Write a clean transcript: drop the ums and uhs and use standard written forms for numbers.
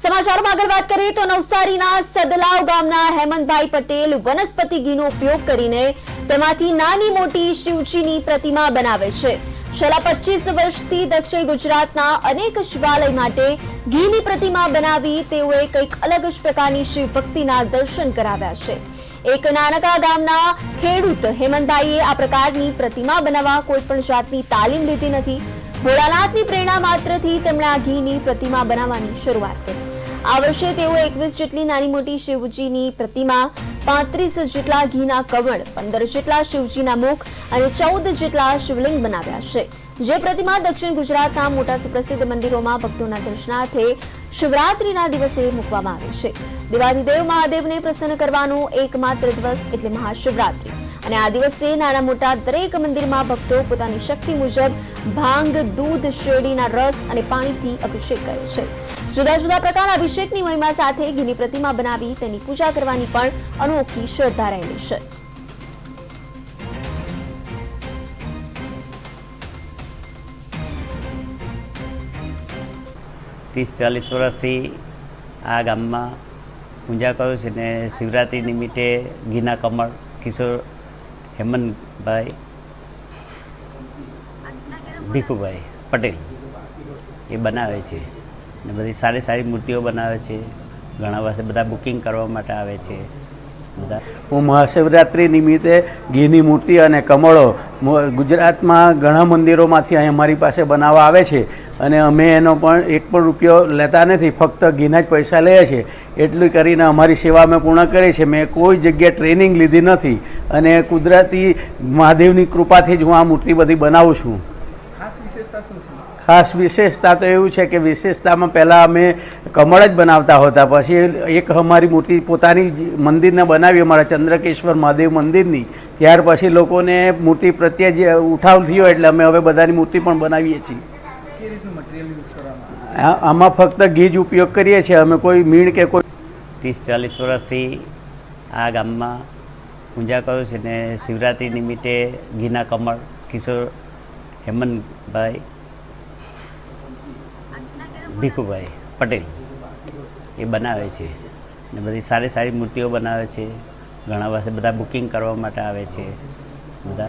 સમાચારમાં આગળ વાત કરીએ તો નવસારીના સદલાવ ગામના હેમંતભાઈ પટેલ વનસ્પતિ ઘીનો ઉપયોગ કરીને તેમાંથી નાની મોટી શિવજીની પ્રતિમા બનાવે છે। છેલ્લા 25 વર્ષથી દક્ષિણ ગુજરાતના અનેક શિવાલય માટે ઘીની પ્રતિમા બનાવી તેઓએ કંઈક અલગ જ પ્રકારની શિવ ભક્તિના દર્શન કરાવ્યા છે। એક નાનકડા ગામના ખેડૂત હેમંતભાઈએ આ પ્રકારની પ્રતિમા બનાવવા કોઈ પણ જાતની તાલીમ લીધી નથી। ભોળાનાથની પ્રેરણા માત્રથી તેમણે આ ઘીની પ્રતિમા બનાવવાની શરૂઆત કરી। આ વર્ષે તેઓએ 21 જેટલી નાની મોટી શિવજીની પ્રતિમા, 35 જેટલા ઘીના કમળ, 15 જેટલા શિવજીના મુખ અને 14 જેટલા શિવલિંગ બનાવ્યા છે। જે પ્રતિમા દક્ષિણ ગુજરાતના મોટા સુપ્રસિદ્ધ મંદિરોમાં ભક્તોના દર્શનાર્થે શિવરાત્રીના દિવસે મૂકવામાં આવે છે। દેવાધિદેવ મહાદેવને પ્રસન્ન કરવાનો એકમાત્ર દિવસ એટલે મહાશિવરાત્રી અને આ દિવસે નાના મોટા દરેક મંદિરમાં ભક્તો પોતાની શક્તિ મુજબ ભાંગ, દૂધ, શેરડીના રસ અને પાણીથી અભિષેક કરે છે। જુદા જુદા પ્રકારના અભિષેકની મહિમા સાથે ઘીની પ્રતિમા બનાવી તેની પૂજા કરવાની પણ અનોખી શ્રદ્ધા રહેલી છે। तीस 40 વર્ષથી આ ગામમાં પૂજા કરું છું ને શિવરાત્રિ નિમિત્તે ઘીના કમળ કિશોર હેમંતભાઈ ભીખુભાઈ પટેલ એ બનાવે છે ને બધી સારી સારી મૂર્તિઓ બનાવે છે। ઘણા વર્ષે બધા બુકિંગ કરવા માટે આવે છે બધા। હું મહાશિવરાત્રિ નિમિત્તે ઘીની મૂર્તિ અને કમળો ગુજરાતમાં ઘણા મંદિરોમાંથી અહીં અમારી પાસે બનાવવા આવે છે અને અમે એનો પણ એક પણ રૂપિયો લેતા નથી, ફક્ત ઘીના જ પૈસા લઈએ છીએ। એટલું કરીને અમારી સેવા અમે પૂર્ણ કરી છે। મેં કોઈ જગ્યાએ ટ્રેનિંગ લીધી નથી અને કુદરતી મહાદેવની કૃપાથી જ હું આ મૂર્તિ બધી બનાવું છું। ખાસ વિશેષતા તો એવું છે કે વિશેષતામાં પહેલાં અમે કમળ જ બનાવતા હતા, પછી એક અમારી મૂર્તિ પોતાની મંદિરને બનાવી, અમારા ચંદ્રકેશ્વર મહાદેવ મંદિરની। ત્યાર પછી લોકોને મૂર્તિ પ્રત્યે જે ઉઠાવ થયો એટલે અમે હવે બધાની મૂર્તિ પણ બનાવીએ છીએ। આમાં ફક્ત ઘી જ ઉપયોગ કરીએ છીએ અમે, કોઈ મીણ કે કોઈ 30 40 વર્ષથી આ ગામમાં પૂજા કરું છું ને શિવરાત્રિ નિમિત્તે ઘીના કમળ કિશોર હેમંતભાઈ ભીખુભાઈ પટેલ એ બનાવે છે ને બધી સારી સારી મૂર્તિઓ બનાવે છે। ઘણા વર્ષે બધા બુકિંગ કરવા માટે આવે છે બધા।